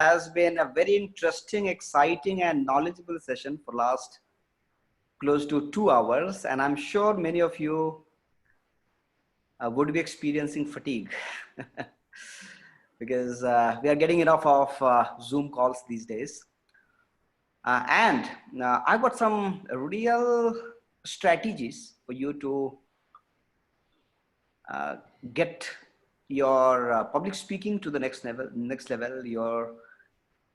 Has been a very interesting, exciting, and knowledgeable session for last close to 2 hours, and I'm sure many of you would be experiencing fatigue because we are getting enough of Zoom calls these days. And I've got some real strategies for you to get your public speaking to the next level, your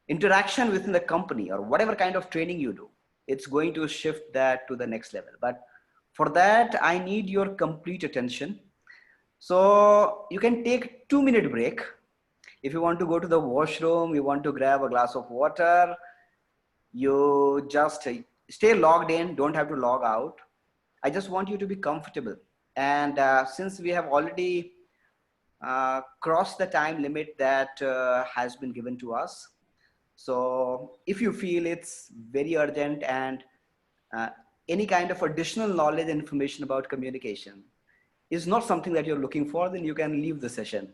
interaction within the company or whatever kind of training you do, it's going to shift that to the next level. But for that, I need your complete attention. So you can take 2-minute break. If you want to go to the washroom, you want to grab a glass of water, you just stay logged in, don't have to log out. I just want you to be comfortable. And since we have already crossed the time limit that has been given to us, so if you feel it's very urgent and any kind of additional knowledge and information about communication is not something that you're looking for, then you can leave the session.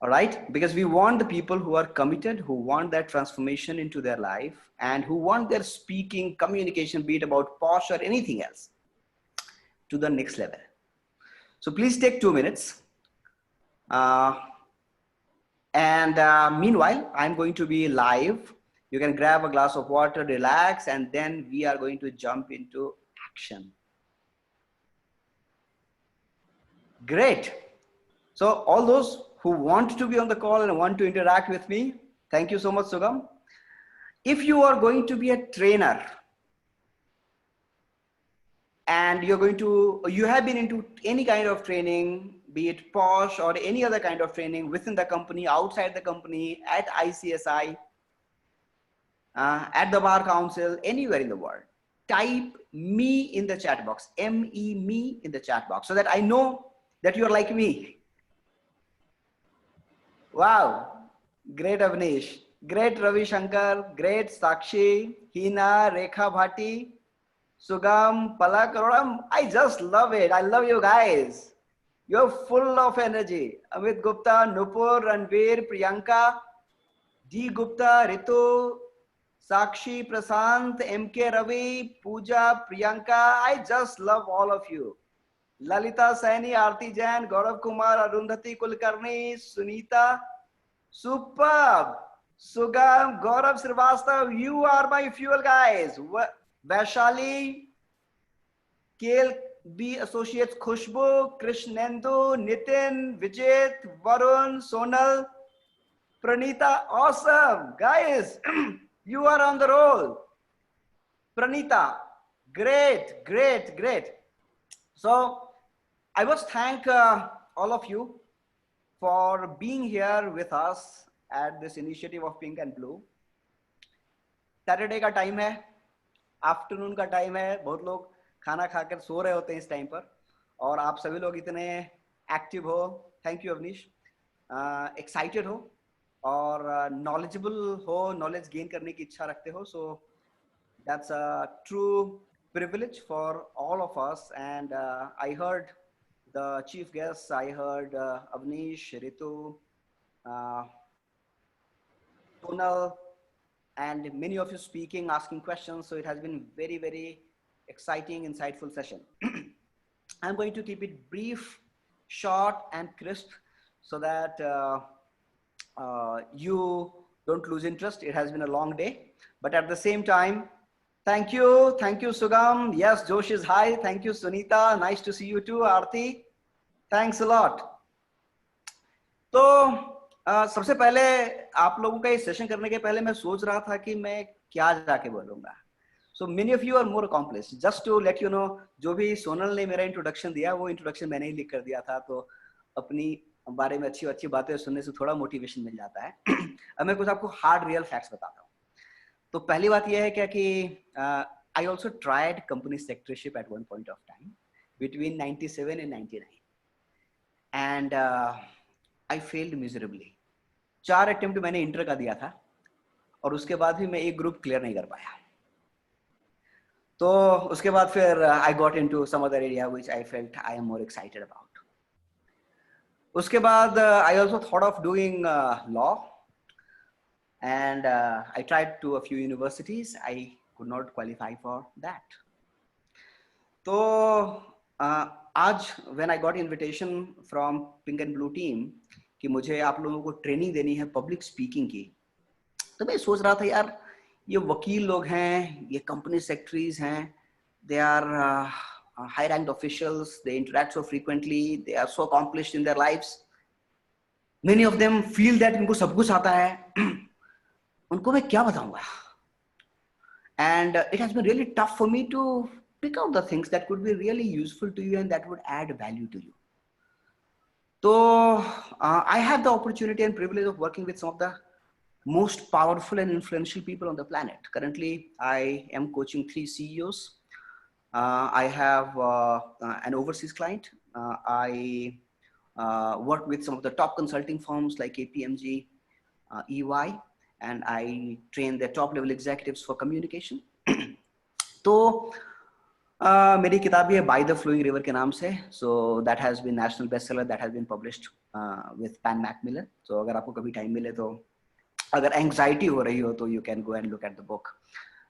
All right, because we want the people who are committed, who want that transformation into their life, and who want their speaking, communication, be it about POSH or anything else, to the next level. So please take 2 minutes. Meanwhile, I'm going to be live. You can grab a glass of water, relax, and then we are going to jump into action. Great. So all those who want to be on the call and want to interact with me, thank you so much, Sugam. If you are going to be a trainer and you have been into any kind of training, be it POSH or any other kind of training within the company, outside the company, at ICSI, at the Bar Council, anywhere in the world, type me in the chat box, M-E, me in the chat box, so that I know that you're like me. Wow, great Avnish, great Ravi Shankar, great Sakshi, Hina, Rekha Bhati, Sugam, Palak, Aroram. I just love it. I love you guys. You're full of energy. Amit Gupta, Nupur, Ranveer, Priyanka, D Gupta, Ritu, Sakshi, Prasant, MK Ravi, Pooja, Priyanka. I just love all of you. Lalita Saini, Aarti Jain, Gaurav Kumar, Arundhati Kulkarni, Sunita. Superb. Sugam, Gaurav Srivastav, you are my fuel, guys. Vaishali, KLB Associates, Khushbu, Krishnendu, Nitin, Vijit, Varun, Sonal, Pranita. Awesome. Guys, you are on the roll. Pranita, great, great, great. So I must thank all of you for being here with us at this initiative of Pink and Blue. Saturday का time है, afternoon का time है, बहुत लोग खाना खाकर सो रहे होते हैं इस टाइम पर, और आप सभी लोग इतने एक्टिव हो. Thank you Awanish. एक्साइटेड हो और नॉलेजेबल हो, नॉलेज गेन करने की इच्छा रखते हो. So that's a true privilege for all of us. And I heard the chief guests, I heard Avnish, Ritu, Tonal, and many of you speaking, asking questions. So it has been very, very exciting, insightful session. I'm going to keep it brief, short, and crisp so that you don't lose interest. It has been a long day, but at the same time, thank you Sugam. Yes, Josh is high. Thank you Sunita, nice to see you too. Aarti, thanks a lot. तो सबसे पहले आप लोगों का इस session करने के पहले मैं सोच रहा था कि मैं क्या जाके बोलूंगा. So many of you are more accomplished. Just to let you know, जो भी सोनल ने मेरा इंट्रोडक्शन दिया वो इंट्रोडक्शन मैंने ही लिख कर दिया था, तो अपनी बारे में अच्छी अच्छी बातें सुनने से थोड़ा मोटिवेशन मिल जाता है. अब मैं कुछ आपको हार्ड रियल फैक्ट्स बताता हूँ. तो पहली बात यह है क्या कि I also tried company secretaryship at one point of time between 97 and 99, and I failed miserably. 4 attempt मैंने इंटर का दिया था और उसके बाद भी मैं एक ग्रुप क्लियर नहीं कर पाया. तो उसके बाद फिर I got into some other area which I felt I am more excited about. उसके बाद I also thought of doing law. and I tried to a few universities. I could not qualify for that. So आज when I got invitation from Pink and Blue team कि मुझे आप लोगों को training देनी है पब्लिक स्पीकिंग की, तो मैं सोच रहा था यार ये वकील लोग हैं, ये कंपनी सेक्रेटरीज हैं, they are high ranked officials, they interact so frequently, they are so accomplished in their lives, many of them feel that इनको सब कुछ आता है, उनको मैं क्या बताऊंगा? And it has been really tough for me to pick out the things that could be really useful to you and that would add value to you. So I have the opportunity and privilege of working with some of the most powerful and influential people on the planet. Currently, I am coaching 3 CEOs. I have an overseas client. I work with some of the top consulting firms like KPMG, EY, and I train their top level executives for communication. तो मेरी किताब भी है by the flowing river के नाम से. So that has been national bestseller, that has been published with Pan Macmillan. सो अगर आपको कभी टाइम मिले तो अगर एंग्जाइटी हो रही हो तो you can go and look at the book.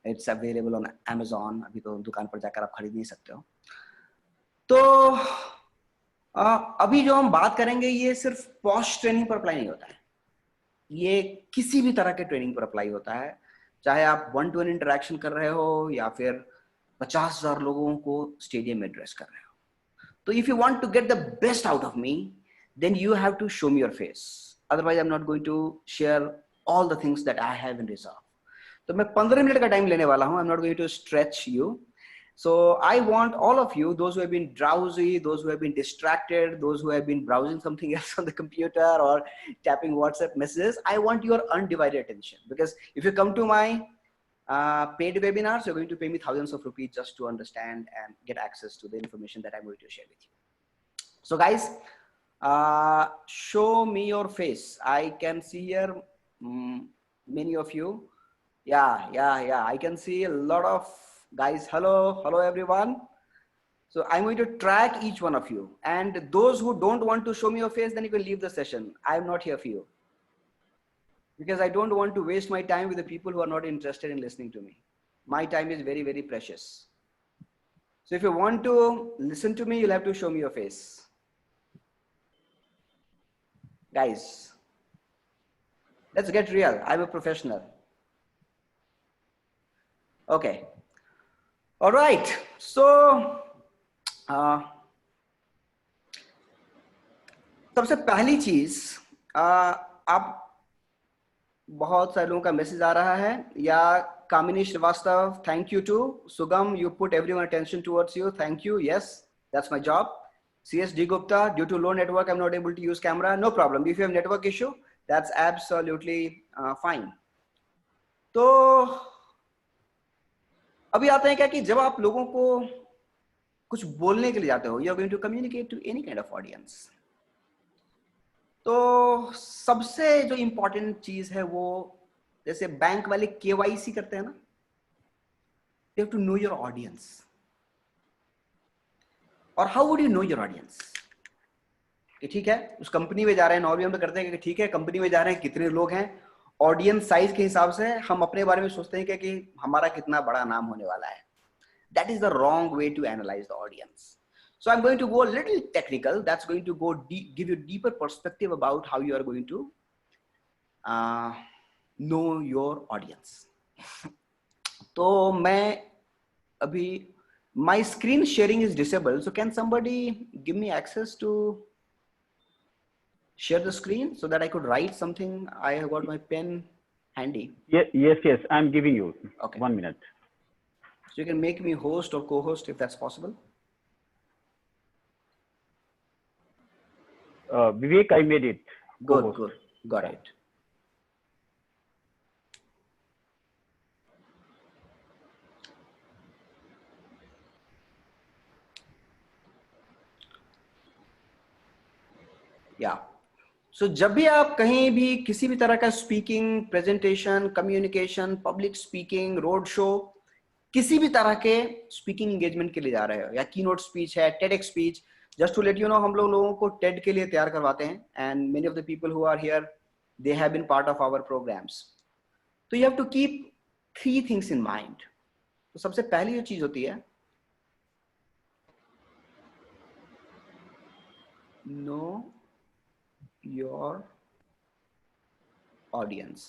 It's available on Amazon. अभी तो दुकान पर जाकर आप खरीद नहीं सकते हो. तो अभी जो हम बात करेंगे ये सिर्फ पॉस्ट ट्रेनिंग पर अप्लाई नहीं होता है, ये किसी भी तरह के ट्रेनिंग पर अप्लाई होता है, चाहे आप 1-to-1 इंटरेक्शन कर रहे हो या फिर 50,000 लोगों को स्टेडियम में एड्रेस कर रहे हो. तो if you want to get the best out of me, then you have to show me your face. Otherwise I am not going to share all the things that I have in reserve. तो मैं 15 minute का time लेने वाला हूं. I am not going to stretch you. So I want all of you, those who have been drowsy, those who have been distracted, those who have been browsing something else on the computer or tapping WhatsApp messages, I want your undivided attention. Because if you come to my paid webinars, you're going to pay me thousands of rupees just to understand and get access to the information that I'm going to share with you. So guys, show me your face. I can see here many of you. Yeah. I can see a lot of guys. Hello everyone. So I'm going to track each one of you, and those who don't want to show me your face, then you can leave the session. I'm not here for you because I don't want to waste my time with the people who are not interested in listening to me. My time is very, very precious. So if you want to listen to me, you'll have to show me your face. Guys, let's get real. I'm a professional. Okay. All right. So सबसे पहली चीज, आप बहुत सारे लोगों का message आ रहा है. या कामिनी श्रीवास्तव, थैंक यू. टू सुगम, you put everyone attention towards you. Thank you. Yes, that's my job. CSD Gupta, due to low network, I'm not able to use camera. No problem. If you have network issue, that's absolutely fine. तो अभी आते हैं क्या कि जब आप लोगों को कुछ बोलने के लिए जाते हो, you are going to communicate to any kind of audience. तो सबसे जो इंपॉर्टेंट चीज है वो, जैसे बैंक वाले KYC करते हैं ना, you have to know your audience. और how would you know your audience? कि ठीक है उस कंपनी में जा रहे हैं, नॉर्मली हम करते हैं कि ठीक है कंपनी में जा रहे हैं, कितने लोग हैं, ऑडियंस साइज के हिसाब से हम अपने बारे में सोचते हैं कि हमारा कितना बड़ा नाम होने वाला है. That is the wrong way to analyze the audience. So I'm going to go a little technical. That's going to go deep, give you deeper perspective about how you are going to know your audience. तो मैं अभी my screen sharing is disabled. So can somebody give me access to share the screen so that I could write something? I have got my pen handy. Yes. I'm giving you. Okay. 1 minute. So you can make me host or co-host if that's possible. Vivek, I made it. Good. Got it. Yeah. So जब भी आप कहीं भी किसी भी तरह का speaking, presentation, communication, public speaking, road show, किसी भी तरह के स्पीकिंग एंगेजमेंट के लिए जा रहे हो, या कीनोट स्पीच है, TEDx speech, just to let you know, हम लोगों को TED के लिए तैयार करवाते हैं. And many of the people who are here, they have been part of our programmes. तो you have to keep 3 things in mind. तो सबसे पहली जो चीज होती है, नो योर ऑडियंस।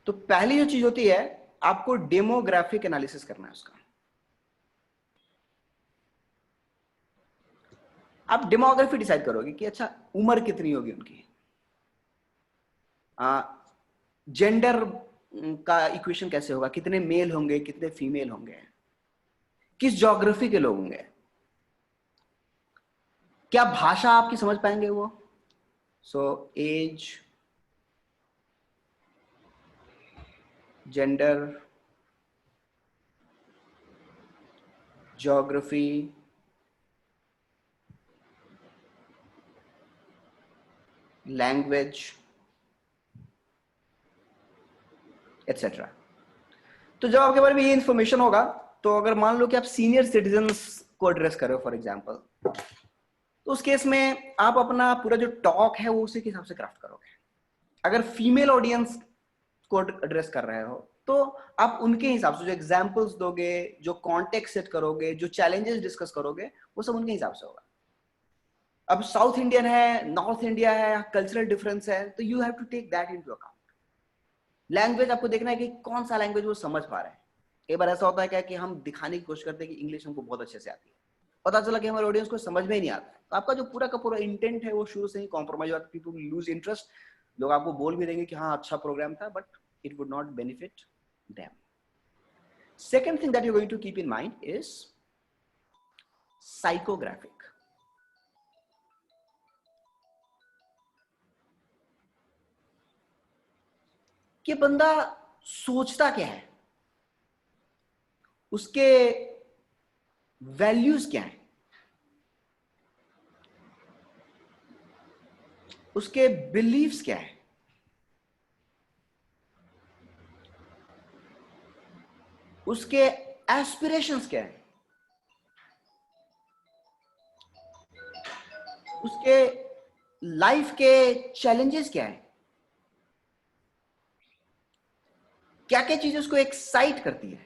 तो पहली जो चीज होती है, आपको डेमोग्राफिक एनालिसिस करना है उसका। आप डेमोग्राफी डिसाइड करोगे कि अच्छा उम्र कितनी होगी उनकी, जेंडर का इक्वेशन कैसे होगा, कितने मेल होंगे कितने फीमेल होंगे, किस ज्योग्राफी के लोग होंगे, क्या भाषा आपकी समझ पाएंगे वो। So age, gender, geography, language etcetera. तो जब आपके बारे में ये इंफॉर्मेशन होगा, तो अगर मान लो कि आप सीनियर सिटीजन्स को एड्रेस कर रहे हो फॉर एग्जांपल, तो उस केस में आप अपना पूरा जो टॉक है वो उसी के हिसाब से क्राफ्ट करोगे। अगर फीमेल ऑडियंस को एड्रेस कर रहे हो तो आप उनके हिसाब से जो एग्जांपल्स दोगे, जो कॉन्टेक्स्ट सेट करोगे, जो चैलेंजेस डिस्कस करोगे, वो सब उनके हिसाब से होगा। अब साउथ इंडियन है, नॉर्थ इंडिया है, कल्चरल डिफरेंस है, तो you have to take that into account. Language आपको देखना है कि कौन सा लैंग्वेज वो समझ पा रहे हैं। कई बार ऐसा होता है क्या कि हम दिखाने की कोशिश करते हैं कि इंग्लिश हमको बहुत अच्छे से आती है, पता चला कि हमारे ऑडियंस को समझ में ही नहीं आता है। तो आपका जो पूरा का पूरा इंटेंट है वो शुरू से ही कॉम्प्रोमाइज होता है, पीपल लूज इंटरेस्ट। लोग आपको बोल भी देंगे कि हाँ अच्छा प्रोग्राम था, but it would not benefit them. Second thing that you going to keep in mind is psychographic. कि बंदा सोचता क्या है, उसके वैल्यूज क्या है, उसके बिलीव्स क्या है, उसके एस्पिरेशंस क्या है, उसके लाइफ के चैलेंजेस क्या है, क्या क्या चीजें उसको एक्साइट करती है,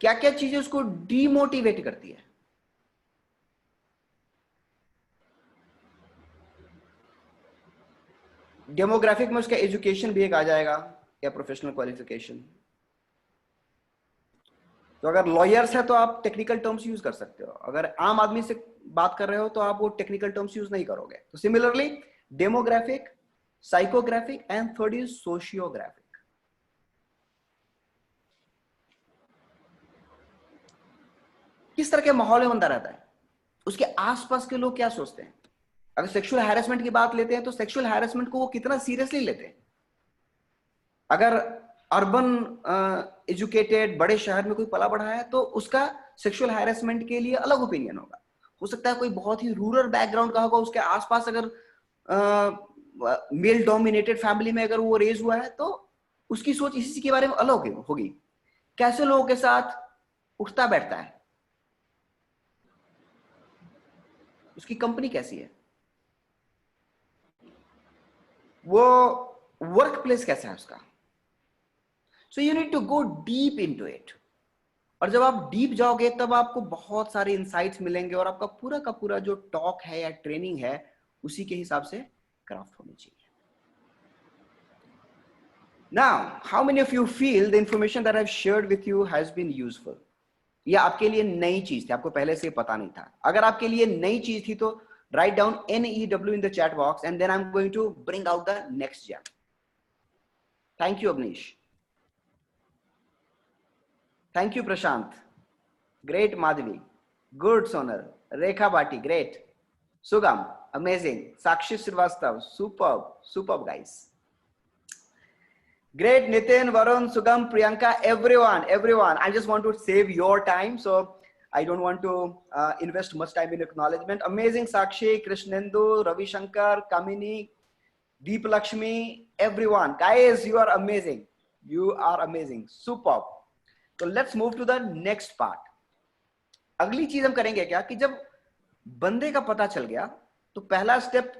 क्या क्या चीजें उसको डीमोटिवेट करती है। डेमोग्राफिक में उसका एजुकेशन भी एक आ जाएगा या प्रोफेशनल क्वालिफिकेशन। तो अगर लॉयर्स है तो आप टेक्निकल टर्म्स यूज कर सकते हो, अगर आम आदमी से बात कर रहे हो तो आप वो टेक्निकल टर्म्स यूज नहीं करोगे। तो similarly demographic, psychographic and third is sociographic. किस तरह के माहौल में बंदा रहता है, उसके आसपास के लोग क्या सोचते हैं। अगर सेक्सुअल हैरेसमेंट की बात लेते हैं तो सेक्सुअल हैरेसमेंट को वो कितना सीरियसली लेते हैं। अगर अर्बन एजुकेटेड बड़े शहर में कोई पला बढ़ा है तो उसका सेक्सुअल हैरेसमेंट के लिए अलग ओपिनियन होगा। हो सकता है कोई बहुत ही रूरल बैकग्राउंड का होगा, उसके आसपास अगर मेल डोमिनेटेड फैमिली में अगर वो रेज हुआ है तो उसकी सोच इसी के बारे में अलग होगी। कैसे लोगों के साथ उठता बैठता है, उसकी कंपनी कैसी है, वो वर्क प्लेस कैसा है उसका। So you need to go deep into it. और जब आप डीप जाओगे तब आपको बहुत सारे इंसाइट्स मिलेंगे और आपका पूरा का पूरा जो टॉक है या ट्रेनिंग है उसी के हिसाब से क्राफ्ट होनी चाहिए। Now, how many of you feel the information that I've shared with you has been useful? ये आपके लिए नई चीज थी, आपको पहले से पता नहीं था। अगर आपके लिए नई चीज थी तो write down NEW in the chat box and then I'm going to bring out the next gem. Thank you, Abnish. Thank you, Prashant. Great, Madhavi. Good, Sonal. Rekha Bhati, great. Sugam, amazing. Sakshi Srivastav, superb, superb guys. Great, Nitin, Varun, Sugam, Priyanka, everyone. I just want to save your time, so I don't want to invest much time in acknowledgement. Amazing, Sakshi, Krishnendu, Ravi Shankar, Kamini, Deep Lakshmi, everyone. Guys, you are amazing. You are amazing. Superb. So let's move to the next part. अगली चीज हम करेंगे क्या कि जब बंदे का पता चल गया तो पहला स्टेप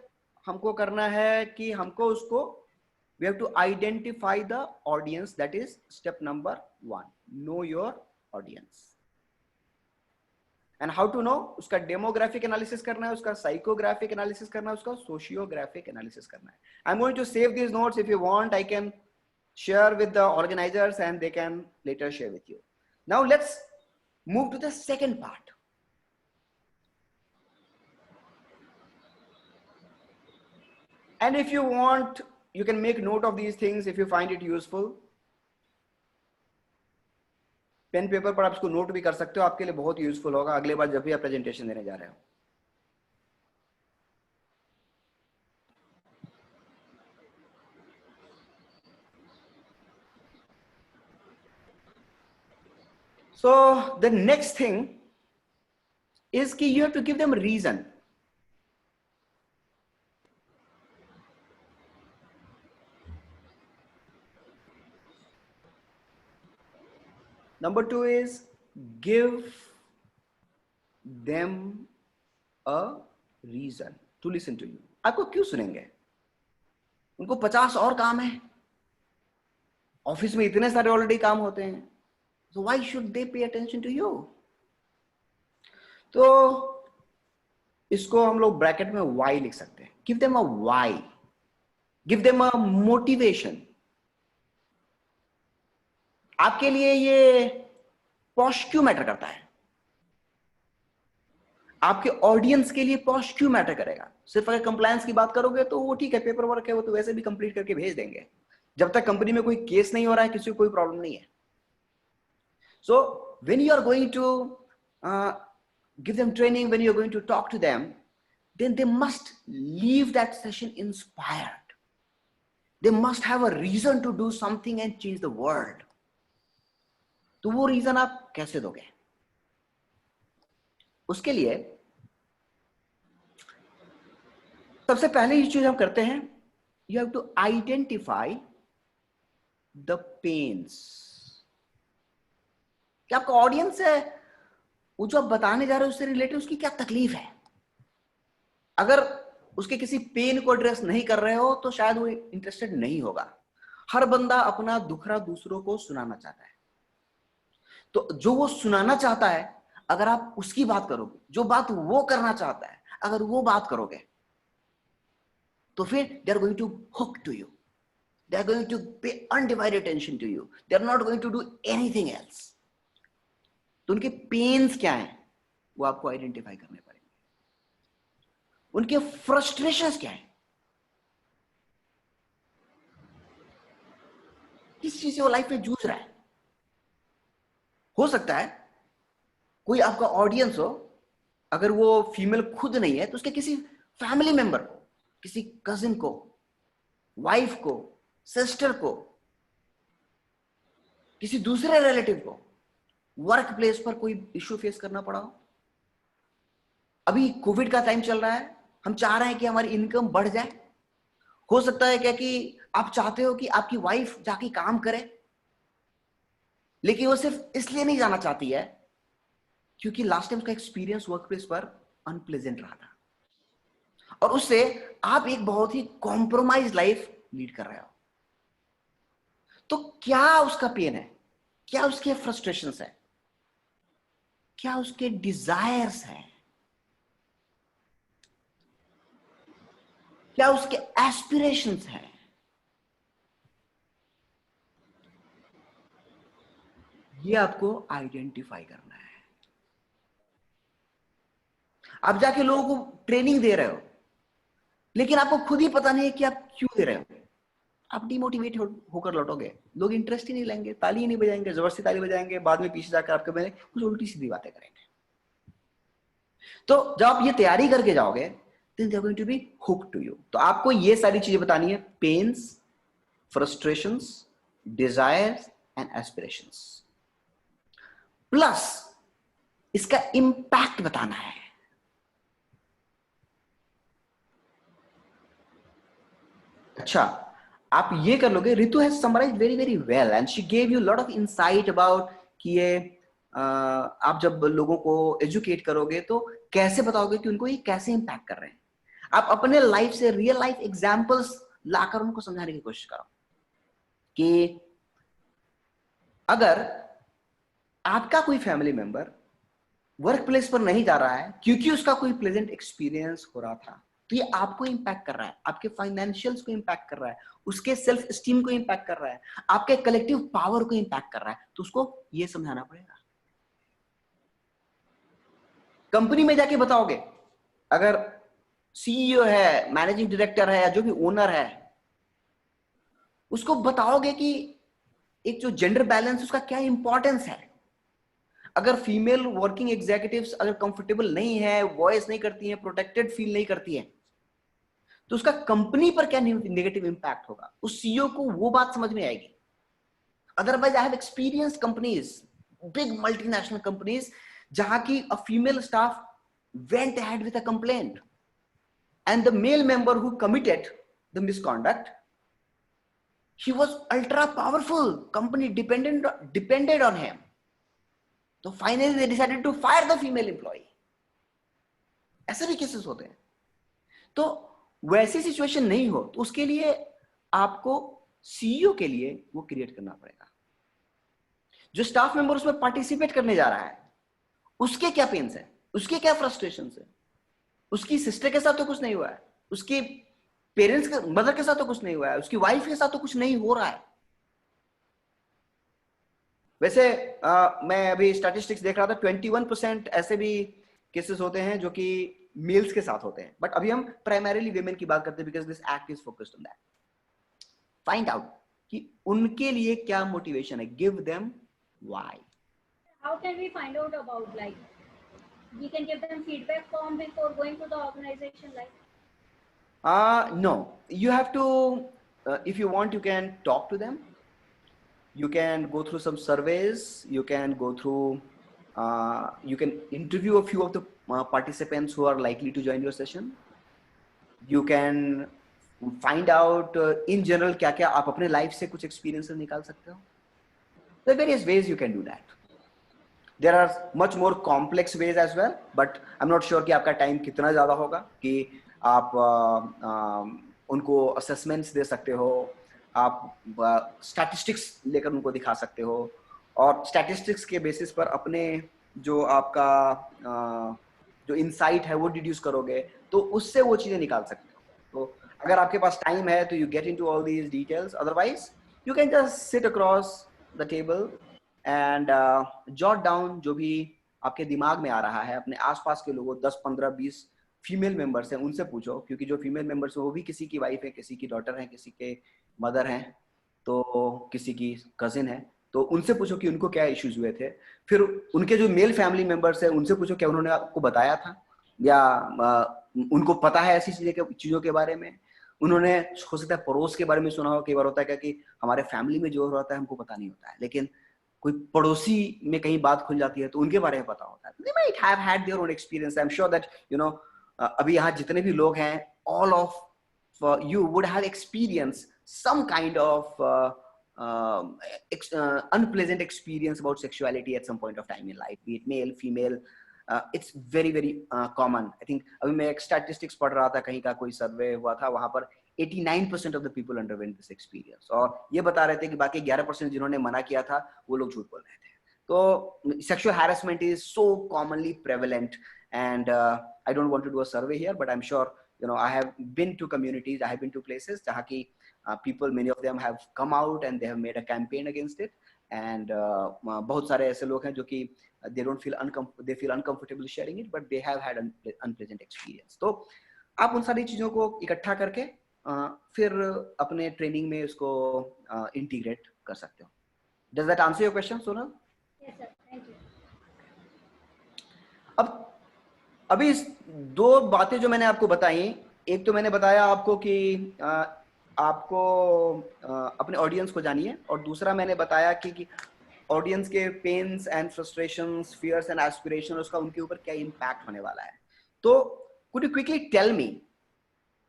हमको करना है कि हमको उसको we have to identify the audience. That is step number 1. Know your audience. And how to know? उसका demographic analysis करना है, उसका psychographic analysis करना है, उसका sociographic analysis करना है. I'm going to save these notes. If you want, I can share with the organizers and they can later share with you. Now let's move to the second part. And if you want, you can make note of these things if you find it useful. Pen paper पर आप इसको note भी कर सकते हो, आपके लिए बहुत यूजफुल होगा अगले बार जब भी आप प्रेजेंटेशन देने जा रहे हो. So the next thing is कि you have to give them a reason. Number 2 is give them a reason to listen to you. आपको क्यों सुनेंगे? उनको 50 और काम है, ऑफिस में इतने सारे ऑलरेडी काम होते हैं, so why should they pay attention to you? तो इसको हम लोग ब्रैकेट में why लिख सकते हैं. Give them a why. Give them a motivation. आपके लिए ये पॉश क्यों मैटर करता है? आपके ऑडियंस के लिए पॉश क्यों मैटर करेगा? सिर्फ अगर कंप्लायंस की बात करोगे तो वो ठीक है, पेपर वर्क है वो तो वैसे भी कंप्लीट करके भेज देंगे. जब तक कंपनी में कोई केस नहीं हो रहा है किसी को कोई प्रॉब्लम नहीं है. So when you are going to give them training, when you're going to talk to them, then they must leave that session inspired. They must have a reason to do something and change the world. तो वो reason आप कैसे दोगे? उसके लिए सबसे पहले ये चीज हम करते हैं, you have to identify the pains. क्या आपका ऑडियंस है, वो जो आप बताने जा रहे हो उससे रिलेटेड उसकी क्या तकलीफ है? अगर उसके किसी पेन को एड्रेस नहीं कर रहे हो तो शायद वो इंटरेस्टेड नहीं होगा. हर बंदा अपना दुखड़ा दूसरों को सुनाना चाहता है, तो जो वो सुनाना चाहता है अगर आप उसकी बात करोगे, जो बात वो करना चाहता है अगर वो बात करोगे, तो फिर they are going to hook to you, they are going to pay undivided attention to you, they are not going to do anything else. तो उनके पेन्स क्या हैं वो आपको आइडेंटिफाई करने पड़ेंगे. उनके फ्रस्ट्रेशंस क्या हैं, किस चीज से वो लाइफ में जूझ रहा है. हो सकता है कोई आपका ऑडियंस हो, अगर वो फीमेल खुद नहीं है तो उसके किसी फैमिली मेंबर को, किसी कजिन को, वाइफ को, सिस्टर को, किसी दूसरे रिलेटिव को वर्क प्लेस पर कोई इश्यू फेस करना पड़ा हो. अभी कोविड का टाइम चल रहा है, हम चाह रहे हैं कि हमारी इनकम बढ़ जाए. हो सकता है क्या कि आप चाहते हो कि आपकी वाइफ जाके काम करे, लेकिन वो सिर्फ इसलिए नहीं जाना चाहती है क्योंकि लास्ट टाइम उसका एक्सपीरियंस वर्क प्लेस पर अनप्लेजेंट रहा था और उससे आप एक बहुत ही कॉम्प्रोमाइज लाइफ लीड कर रहे हो. तो क्या उसका पेन है, क्या उसके फ्रस्ट्रेशंस है, क्या उसके डिजायर्स हैं, क्या उसके एस्पिरेशंस हैं? ये आपको आइडेंटिफाई करना है. आप जाके लोगों को ट्रेनिंग दे रहे हो लेकिन आपको खुद ही पता नहीं है कि आप क्यों दे रहे हो. आप डिमोटिवेट होकर लौटोगे, लोग इंटरेस्ट ही नहीं लेंगे, ताली ही नहीं बजाएंगे, जबरदस्ती ताली बजाएंगे, बाद में पीछे जाकर आपके में कुछ उल्टी सीधी बातें करेंगे. तो जब आप ये तैयारी करके जाओगे then they are going to be hooked to you. तो आपको ये सारी चीजें बतानी है, pains, frustrations, desires and aspirations, plus इसका इंपैक्ट बताना है. अच्छा, आप ये कर लोगे. Ritu has summarized very very well and she gave you lot of insight about कि ये आप जब लोगों को एजुकेट करोगे तो कैसे बताओगे कि उनको ये कैसे इम्पैक्ट कर रहे हैं? आप अपने लाइफ से रियल लाइफ एग्जाम्पल्स लाकर उनको समझाने की कोशिश करो कि अगर आपका कोई फैमिली मेंबर वर्क प्लेस पर नहीं जा रहा है क्योंकि उसका कोई प्लेजेंट एक्सपीरियंस हो रहा था, तो ये आपको इंपैक्ट कर रहा है, आपके फाइनेंशियल्स को इंपैक्ट कर रहा है, उसके सेल्फ स्टीम को इंपैक्ट कर रहा है, आपके कलेक्टिव पावर को इंपैक्ट कर रहा है, तो उसको ये समझाना पड़ेगा। कंपनी में जाके बताओगे, अगर सीईओ है, मैनेजिंग डायरेक्टर है या जो भी ओनर है, उसको बताओगे कि एक जो जेंडर बैलेंस उसका क्या इंपॉर्टेंस है। अगर फीमेल वर्किंग एग्जीक्यूटिव्स अगर कंफर्टेबल नहीं है, वॉइस नहीं करती है, प्रोटेक्टेड फील नहीं करती है, तो उसका कंपनी पर क्या नेगेटिव इंपैक्ट होगा, उस सीईओ को वो बात समझ में आएगी। Otherwise I have experienced companies, big multinational companies, जहां की a female staff went ahead with a complaint and the male member who committed the misconduct, he was ultra powerful, company depended on him, so finally they decided to fire the female employee. ऐसे भी cases होते हैं। तो वैसी situation नहीं हो तो उसके लिए आपको सीईओ के लिए वो क्रिएट करना पड़ेगा। जो स्टाफ मेंबर उसमें पार्टिसिपेट करने जा रहा है, उसके क्या पेन्स है, उसके क्या फ्रस्ट्रेशन है, उसकी सिस्टर के साथ तो कुछ नहीं हुआ है, उसके पेरेंट्स के मदर के साथ तो कुछ नहीं हुआ है, उसकी वाइफ के साथ तो कुछ नहीं हो रहा है। वैसे मैं अभी स्टैटिस्टिक्स देख रहा था, 21% ऐसे भी केसेस होते हैं जो कि मेल्स के साथ होते हैं, बट अभी हम प्राइमरीली विमेन की बात करते हैं because this act is focused on that. Find out कि उनके लिए क्या मोटिवेशन है, give them why. How can we find out about, like we can give them feedback form before going to the organization, like? No, you have to, if you want, you can talk to them. You can go through some surveys. You can go through, you can interview a few of the participants who are likely to join your session. You can find out in general क्या क्या आप अपने life से कुछ experiences निकाल सकते हो. There are various ways you can do that. There are much more complex ways as well, but I'm not sure कि आपका टाइम कितना ज़्यादा होगा कि आप उनको assessments दे सकते हो, आप statistics लेकर उनको दिखा सकते हो, और statistics के basis पर अपने जो आपका जो insight है वो deduce करोगे, तो उससे वो चीज़ें निकाल सकते हो। तो अगर आपके पास टाइम है तो you get into all these details. Otherwise, you can just sit across the table and jot down जो भी आपके दिमाग में आ रहा है। अपने आसपास के लोगों 10, 15, 20 फीमेल मेंबर्स हैं, उनसे पूछो, क्योंकि जो फीमेल मेंबर्स हैं वो भी किसी की वाइफ है, किसी की डॉटर है, किसी के मदर हैं, तो किसी की कजिन है, तो उनसे पूछो कि उनको क्या इश्यूज हुए थे। फिर उनके जो मेल फैमिली मेंबर्स हैं उनसे पूछो क्या उन्होंने आपको बताया था, या उनको पता है ऐसी चीज़ों के बारे में। उन्होंने हो सकता है पड़ोस के बारे में सुना हो। कई बार होता है क्या कि हमारे फैमिली में जो हो रहा है हमको पता नहीं होता है, लेकिन कोई पड़ोसी में कहीं बात खुल जाती है तो उनके बारे में पता होता है। They might have had their own experience. I'm sure that अभी यहाँ जितने भी लोग हैं, all of you would have experienced some kind of unpleasant experience about sexuality at some point of time in life, be it male, female. It's very very common. I think अभी मैं एक statistics पढ़ रहा था, कहीं का कोई सर्वे हुआ था, वहां पर 89% of the people underwent this experience, और ये बता रहे थे कि बाकी 11% जिन्होंने मना किया था वो लोग झूठ बोल रहे थे। तो sexual harassment is so commonly prevalent, and I don't want to do a survey here, but I'm sure I have been to communities, I have been to places जहाँ की people, many of them have come out and they have made a campaign against it, and बहुत सारे ऐसे लोग हैं जो कि they feel uncomfortable sharing it, but they have had unpleasant experience. तो आप उन सारी चीजों को इकट्ठा करके फिर अपने ट्रेनिंग में उसको इंटीग्रेट कर सकते हो। Does that answer your question, Sonal? Yes, sir. Thank you. अब अभी इस दो बातें जो मैंने आपको बताई, एक तो मैंने बताया आपको कि आपको अपने ऑडियंस को जानिए, और दूसरा मैंने बताया कि ऑडियंस के pains and frustrations, fears and aspiration, उसका उनके ऊपर क्या इम्पैक्ट होने वाला है। तो could you quickly tell me,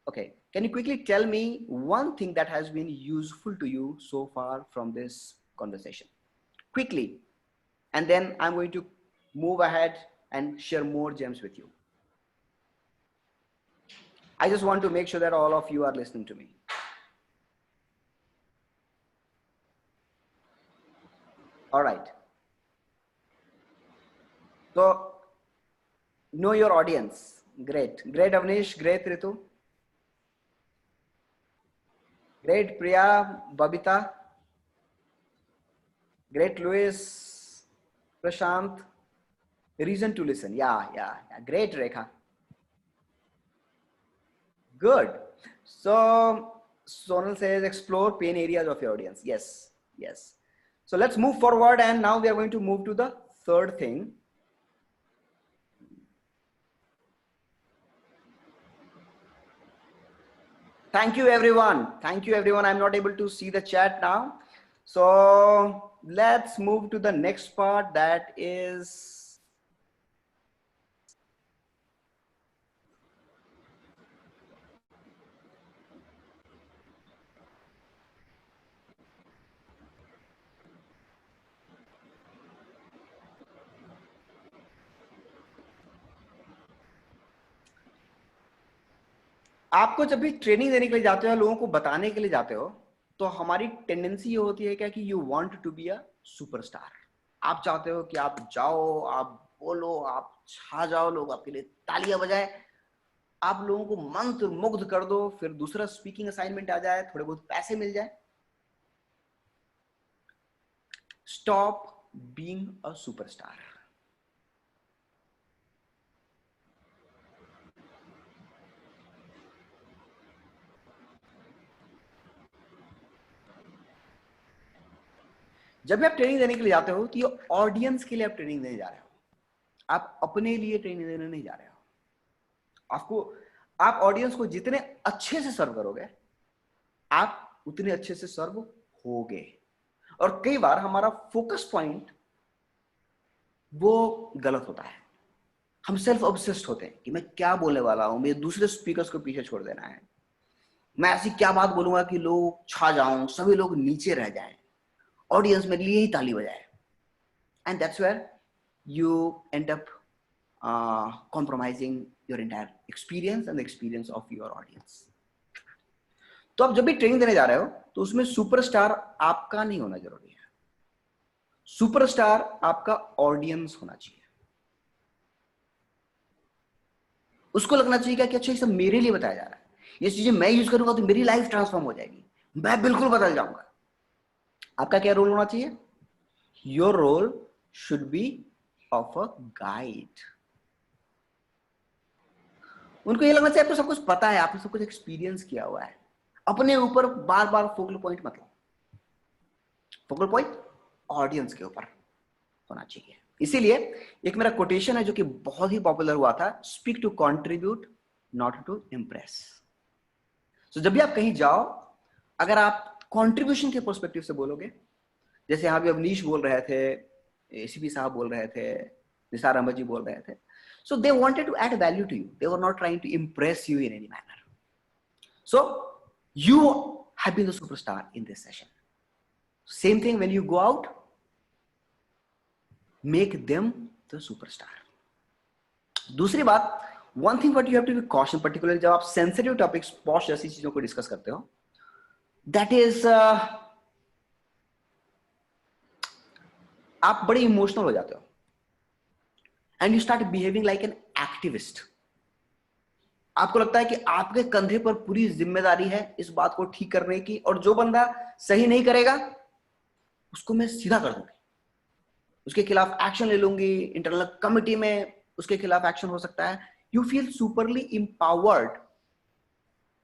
okay, can you quickly tell me one thing that has been useful to you so far from this conversation? Quickly, and then I'm going to move ahead and share more gems with you. I just want to make sure that all of you are listening to me. All right. So know your audience. Great. Great, Avnish. Great, Ritu. Great, Priya, Babita. Great, Louis, Prashant. Reason to listen. Yeah. Great, Rekha. Good. So Sonal says explore pain areas of your audience. Yes. So let's move forward, and now we are going to move to the third thing. Thank you, everyone. I'm not able to see the chat now. So let's move to the next part, that is आपको जब भी training देने के लिए जाते हो, लोगों को बताने के लिए जाते हो, तो हमारी टेंडेंसी ये होती है क्या कि you want to be a superstar. आप चाहते हो कि आप जाओ, आप बोलो, आप छा जाओ, लोग आपके लिए तालियां बजाए, आप लोगों को मंत्र मुग्ध कर दो, फिर दूसरा स्पीकिंग असाइनमेंट आ जाए, थोड़े बहुत पैसे मिल जाए। Stop being a superstar. जब भी आप ट्रेनिंग देने के लिए जाते हो तो ये ऑडियंस के लिए आप ट्रेनिंग देने जा रहे हो, आप अपने लिए ट्रेनिंग देने नहीं जा रहे हो। आप ऑडियंस को जितने अच्छे से सर्व करोगे, आप उतने अच्छे से सर्व होगे। और कई बार हमारा फोकस पॉइंट वो गलत होता है। हम सेल्फ ऑब्सेस्ड होते हैं कि मैं क्या बोलने वाला हूं, मुझे दूसरे स्पीकर्स को पीछे छोड़ देना है, मैं ऐसी क्या बात बोलूंगा कि लोग छा जाऊं, सभी लोग नीचे रह जाएं, ऑडियंस मेरे लिए ही ताली बजाए। And that's where you end up compromising your entire experience and the experience of your audience. तो आप जब भी ट्रेनिंग देने जा रहे हो तो उसमें सुपरस्टार आपका नहीं होना जरूरी है, सुपरस्टार आपका ऑडियंस होना चाहिए। उसको लगना चाहिए कि अच्छा ये सब मेरे लिए बताया जा रहा है, ये चीजें मैं यूज करूंगा तो मेरी लाइफ ट्रांसफॉर्म हो जाएगी, मैं बिल्कुल बदल जाऊंगा। आपका क्या रोल होना चाहिए? Your role should be of a guide. उनको ये लगना चाहिए आपको सब कुछ पता है, आपने सब कुछ एक्सपीरियंस किया हुआ है। अपने ऊपर बार बार फोकल पॉइंट मत लो, फोकल पॉइंट ऑडियंस के ऊपर होना चाहिए। इसीलिए एक मेरा कोटेशन है जो कि बहुत ही पॉपुलर हुआ था, speak to contribute not to impress. तो जब भी आप कहीं जाओ, अगर आप कंट्रीब्यूशन के पर्सपेक्टिव से बोलोगे, जैसे यहाँ भी अवनीश बोल रहे थे, एसीपी साहब बोल रहे थे, निसार अहमद जी बोल रहे थे, so they wanted to add value to you, they were not trying to impress you in any manner. So you have been the superstar in this session. Same thing when you go out, make them the superstar. दूसरी बात, one thing what you have to be cautious, particularly जब आप sensitive topics, posh जैसी चीजों को discuss करते हो, that is आप बड़े इमोशनल हो जाते हो and you start behaving like an activist. आपको लगता है कि आपके कंधे पर पूरी जिम्मेदारी है इस बात को ठीक करने की, और जो बंदा सही नहीं करेगा उसको मैं सीधा कर दूंगी, उसके खिलाफ एक्शन ले लूंगी, इंटरनल कमिटी में उसके खिलाफ एक्शन हो सकता है। You feel superly empowered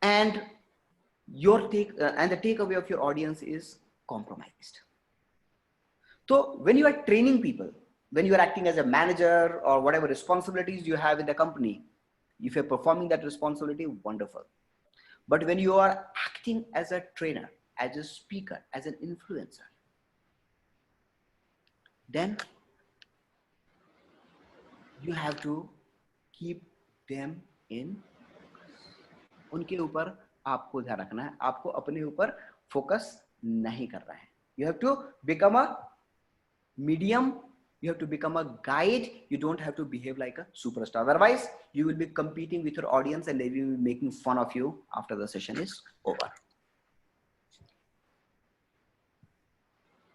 and the takeaway of your audience is compromised. So when you are training people, when you are acting as a manager or whatever responsibilities you have in the company, if you're performing that responsibility, wonderful. But when you are acting as a trainer, as a speaker, as an influencer, then you have to keep them in, उनके ऊपर आपको ध्यान रखना है, आपको अपने ऊपर focus नहीं करना है। You have to become a medium You have to become a guide. You don't have to behave like a superstar. Otherwise, you will be competing with your audience and they will be making fun of you after the session is over.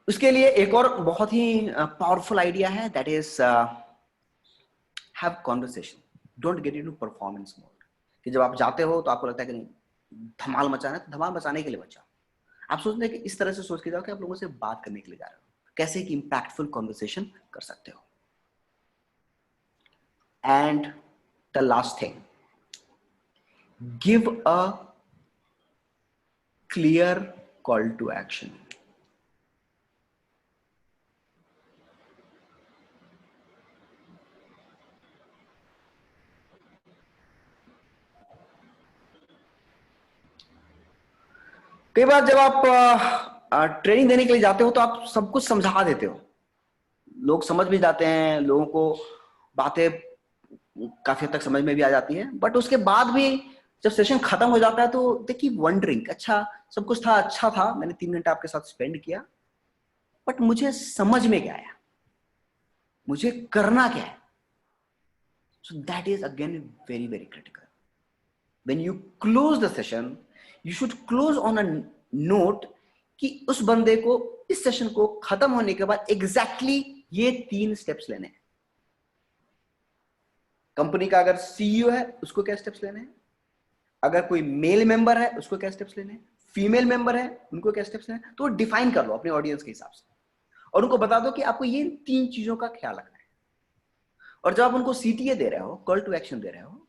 उसके लिए एक और बहुत ही powerful idea है, that is have conversation. Don't get into performance mode. कि जब आप जाते हो तो आपको लगता है कि नहीं धमाल मचाना है, तो धमाल मचाने के लिए मत जाओ. आप सोचते हैं कि इस तरह से सोच के जाओ कि आप लोगों से बात करने के लिए जा रहे हो, कैसे एक इंपैक्टफुल कॉन्वर्सेशन कर सकते हो. And the last thing, give a clear call to action. कई बार जब आप ट्रेनिंग देने के लिए जाते हो तो आप सब कुछ समझा देते हो, लोग समझ भी जाते हैं, लोगों को बातें काफी हद तक समझ में भी आ जाती है, बट उसके बाद भी जब सेशन खत्म हो जाता है तो दे कीप वंडरिंग, अच्छा सब कुछ था, अच्छा था, मैंने 3 घंटे आपके साथ स्पेंड किया, बट मुझे समझ में क्या आया, मुझे करना क्या है. So that is again very very critical. When you close the session, you should close on a note कि उस बंदे को इस सेशन को खत्म होने के बाद एग्जैक्टली ये 3 स्टेप्स लेने हैं. कंपनी का अगर सीईओ है उसको क्या स्टेप्स लेने हैं, अगर कोई मेल मेंबर है उसको क्या स्टेप्स लेने हैं, फीमेल मेंबर है उनको क्या स्टेप्स लेने हैं. तो डिफाइन कर लो अपने ऑडियंस के हिसाब से और उनको बता दो कि आपको ये 3 चीजों का ख्याल रखना है. और जब आप उनको सीटीए दे रहे हो, कॉल टू एक्शन दे रहे हो,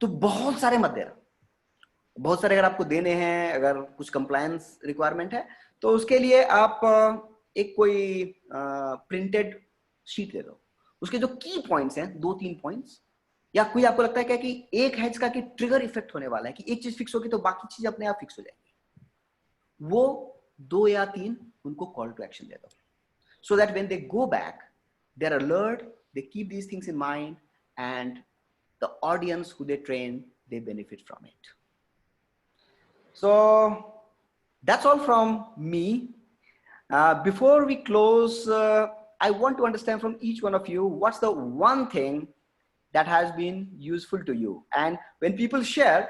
तो बहुत सारे मत दे रहे हो. बहुत सारे अगर आपको देने हैं, अगर कुछ कंप्लायंस रिक्वायरमेंट है तो उसके लिए आप एक कोई प्रिंटेड शीट दे दो. उसके जो की पॉइंट्स हैं 2-3 पॉइंट्स, या कोई आपको लगता है क्या कि एक है इसका कि ट्रिगर इफेक्ट होने वाला है, कि एक चीज फिक्स होगी तो बाकी चीज अपने आप फिक्स हो जाएगी, वो 2 या 3 उनको कॉल टू एक्शन दे दो. So that when they go back they are alert, they keep these things in mind and the audience who they train they benefit from it. So that's all from me. Before we close, I want to understand from each one of you, what's the one thing that has been useful to you? And when people share,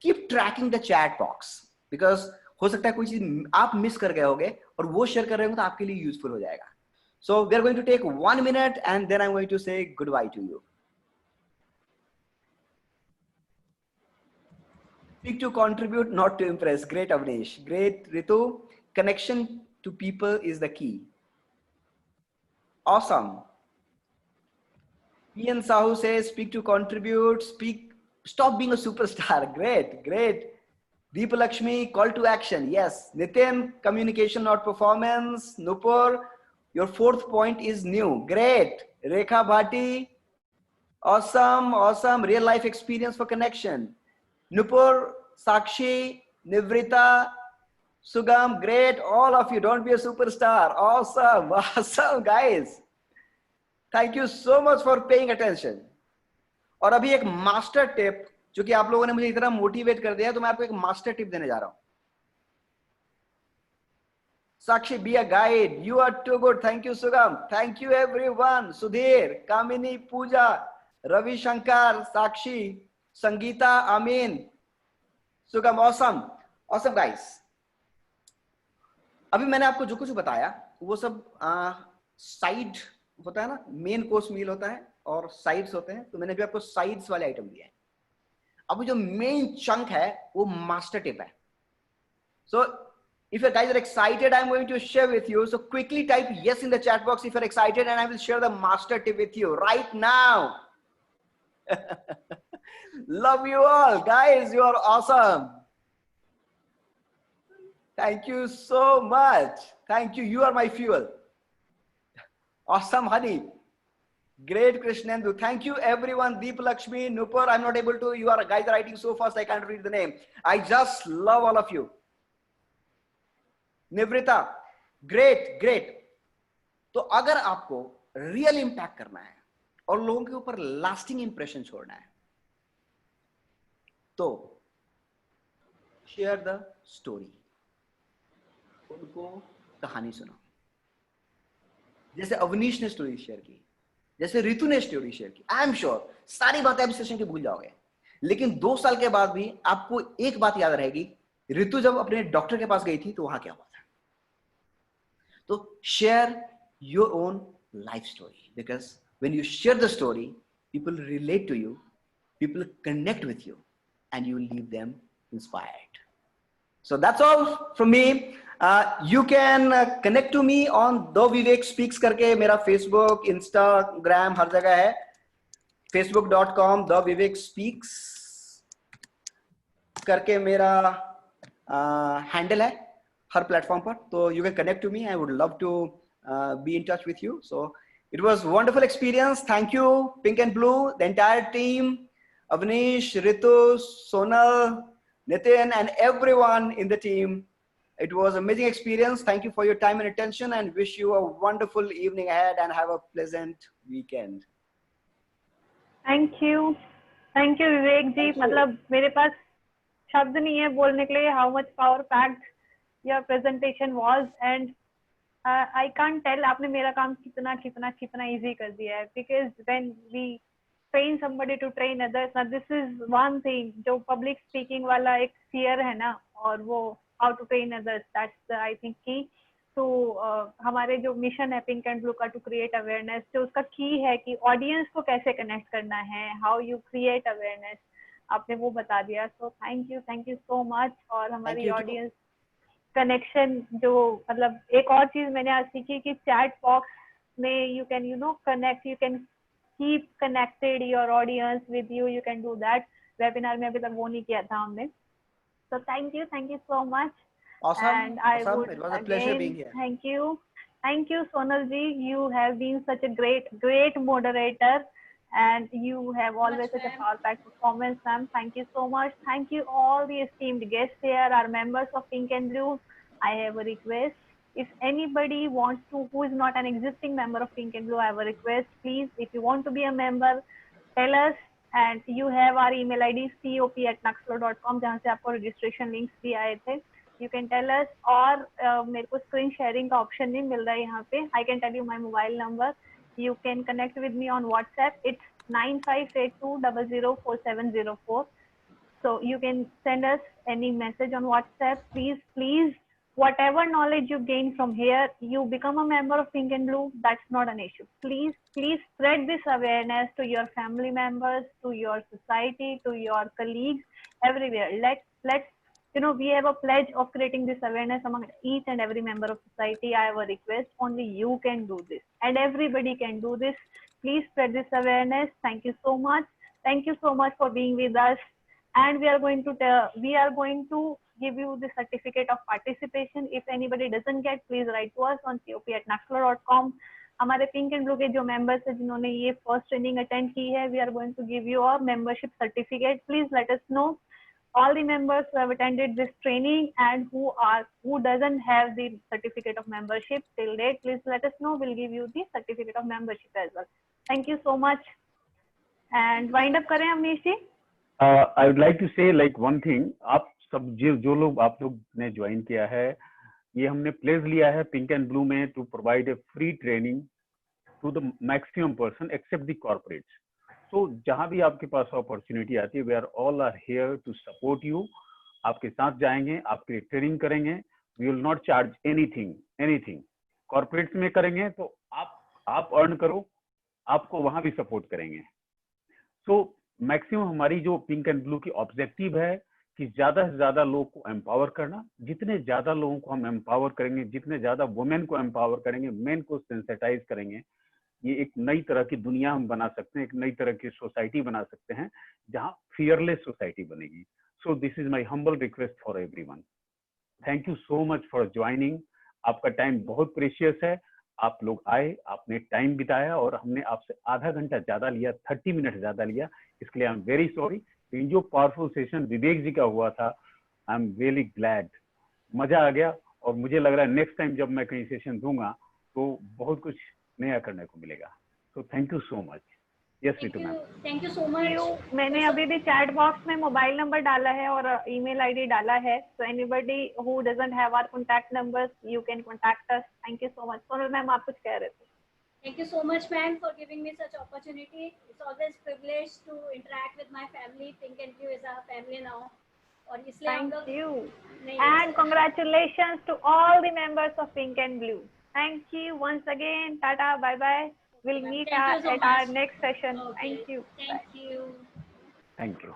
keep tracking the chat box, because हो सकता है कोई चीज आप miss कर गए होगे और वो शेयर कर रहे होंगे तो आपके लिए यूजफुल हो जाएगा. So we are going to take 1 minute and then I'm going to say goodbye to you. Speak to contribute, not to impress. Great, Avnish. Great, Ritu. Connection to people is the key. Awesome. Ian Sahu says, speak to contribute, stop being a superstar. Great, great. Deepalakshmi, call to action. Yes. Nitin, communication, not performance. Nupur, your 4th point is new. Great. Rekha Bhati, awesome, awesome. Real life experience for connection. Nupur, Sakshi, Nivrita, Sugam, great. All of you, don't be a superstar. Awesome, awesome, guys. Thank you so much for paying attention. और अभी एक master tip, जो कि आप लोगों ने मुझे इतना मोटिवेट कर दिया, तो मैं आपको एक मास्टर टिप देने जा रहा हूं. Sakshi, be a guide. You are too good. Thank you, Sugam. Thank you, everyone. Sudhir, Kamini, Pooja, Ravi Shankar, Sakshi, Sangeeta, Amin, Sugam, awesome, awesome guys. अभी मैंने आपको जो कुछ बताया वो सब साइड होता है ना, मेन कोर्स मील होता है और साइड्स होते हैं, तो मैंने भी आपको साइड्स वाले आइटम दिए हैं. अब जो मेन चंक है वो मास्टर टिप है. सो if you guys are excited, I'm going to share with you. So quickly type yes in the chat box if you're excited, and I will share the master tip with you right now. Love you all, guys. You are awesome. Thank you so much. Thank you. You are my fuel. Awesome, honey. Great, Krishnendu. Thank you, everyone. Deep Lakshmi, Nupur. I'm not able to. You are guys are writing so fast, I can't read the name. I just love all of you. Nivrita, great great. तो अगर आपको real impact करना है और लोगों के ऊपर lasting impression छोड़ना है तो शेयर द स्टोरी, उनको कहानी सुनाओ. जैसे अवनीश ने स्टोरी शेयर की, जैसे रितु ने स्टोरी शेयर की, आई एम श्योर सारी बातें आप सेशन की भूल जाओगे, लेकिन 2 साल के बाद भी आपको एक बात याद रहेगी, रितु जब अपने डॉक्टर के पास गई थी तो वहां क्या हुआ था। तो share your own life story, because when you share the story, people relate to you, people connect with you, and you leave them inspired. So that's all from me. You can connect to me on The Vivek Speaks करके, मेरा Facebook, Instagram हर जगह है, facebook.com The Vivek Speaks करके मेरा handle है हर platform पर, तो you can connect to me, I would love to be in touch with you. So it was wonderful experience. Thank you, Pink and Blue, the entire team, Avnish, Ritu, Sonal, Nitin, and everyone in the team. It was amazing experience. Thank you for your time and attention, and wish you a wonderful evening ahead and have a pleasant weekend. Thank you Vivek ji. मतलब मेरे पास शब्द नहीं है बोलने के लिए how much power packed your presentation was, and I can't tell आपने मेरा काम कितना कितना कितना इजी कर दिया है. Because when we train somebody to train others, ना दिस इज वन थिंग. जो पब्लिक स्पीकिंग वाला एक फियर है ना, और वो how to train others, that's I think की. तो हमारे जो मिशन है पिंक एंड ब्लू का, टू क्रिएट अवेयरनेस, जो उसका की है कि ऑडियंस को कैसे कनेक्ट करना है, हाउ यू क्रिएट अवेयरनेस, आपने वो बता दिया. सो थैंक यू सो मच. और हमारी ऑडियंस कनेक्शन जो, मतलब एक और चीज मैंने आज सीखी कि चैट बॉक्स में you can connect, you can keep connected your audience with you, you can do that. Webinar में अभी तक वो नहीं किया था हमने. So thank you so much. Awesome. And I would It was a pleasure being here. Thank you Sonal ji. You have been such a great moderator, and you have always such a power-packed performance, ma'am. Thank you so much. Thank you all the esteemed guests here, our members of Pink and Blue. I have a request. If anybody wants to, who is not an existing member of Pink and Blue, I have a request. Please, if you want to be a member, tell us. And you have our email ID cop@naxflow.com, जहाँ से आपको registration links भी आए थे. You can tell us. और मेरे को screen sharing का option नहीं मिल रहा है यहाँ पे. I can tell you my mobile number. You can connect with me on WhatsApp. It's 9582004704. So you can send us any message on WhatsApp. Please, whatever knowledge you gain from here, you become a member of Pink and Blue. That's not an issue. Please spread this awareness to your family members, to your society, to your colleagues, everywhere. Let's we have a pledge of creating this awareness among each and every member of society. I have a request. Only you can do this, and everybody can do this. Please spread this awareness. Thank you so much. Thank you so much for being with us. And we are going to give you the certificate of participation. If anybody doesn't get, please write to us on cop@naxflow.com. हमारे pink and blue के जो members हैं जिन्होंने ये first training attend की है, we are going to give you a membership certificate. Please let us know. All the members who have attended this training and who doesn't have the certificate of membership till date, please let us know. We'll give you the certificate of membership as well. Thank you so much. And wind up करें अवनीश जी. I would like to say like one thing. आप सब जो लोग आप लोग ने join किया है, ये हमने प्लेज लिया है पिंक एंड ब्लू में to provide a free training to the maximum person except the corporates. तो जहां भी आपके पास अपॉर्चुनिटी आती है, we are all are here to support you. आपके साथ जाएंगे, आपके लिए ट्रेनिंग करेंगे. We will not charge anything. Corporates में करेंगे तो आप अर्न करो, आपको वहां भी सपोर्ट करेंगे. सो मैक्सिमम हमारी जो पिंक एंड ब्लू की ऑब्जेक्टिव है कि ज्यादा से ज्यादा लोगों को एम्पावर करना. जितने ज्यादा लोगों को हम एम्पावर करेंगे, जितने ज्यादा वुमेन को एम्पावर करेंगे, मेन को सेंसिटाइज करेंगे, ये एक नई तरह की दुनिया हम बना सकते हैं, एक नई तरह की सोसाइटी बना सकते हैं जहां फियरलेस सोसाइटी बनेगी. So this is my humble request for everyone. Thank you so much for joining. आपका टाइम बहुत प्रेशियस है. आप लोग आए, आपने टाइम बिताया, और हमने आपसे आधा घंटा ज्यादा लिया, 30 मिनट ज्यादा लिया. इसके लिए आई एम वेरी सॉरी. लेकिन जो पावरफुल सेशन विवेक जी का हुआ था, आई एम रियली ग्लैड. मजा आ गया. और मुझे लग रहा है नेक्स्ट टाइम जब मैं कहीं सेशन दूंगा तो बहुत कुछ नया करने को मिलेगा. So thank you so much. Yes Ritu ma'am. Thank you so much. मैंने अभी भी चैट बॉक्स में मोबाइल नंबर डाला है और ईमेल आईडी डाला है. So anybody who doesn't have our contact numbers, you can contact us. Thank you so much. Sonal ma'am, आप कुछ कह रहे थे? Thank you so much, ma'am, for giving me such opportunity. It's always privilege to interact with my family. Pink and Blue is our family now. और इसलिए हम Thank लोग you. नहीं And congratulations to all the members of Pink and Blue. Thank you once again. Tata, bye bye. We'll meet Thank you so at our much. next session. Okay. Thank you. Bye. Thank you. Thank you.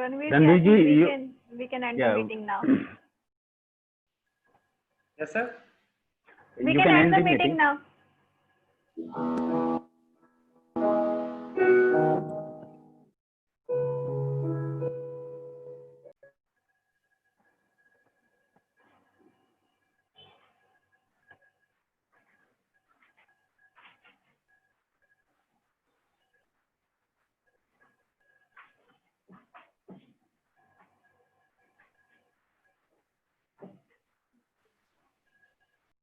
Ranveer, Ranveer I think ji, we can end yeah. the meeting now. Yes, sir. We You can end the meeting meeting now.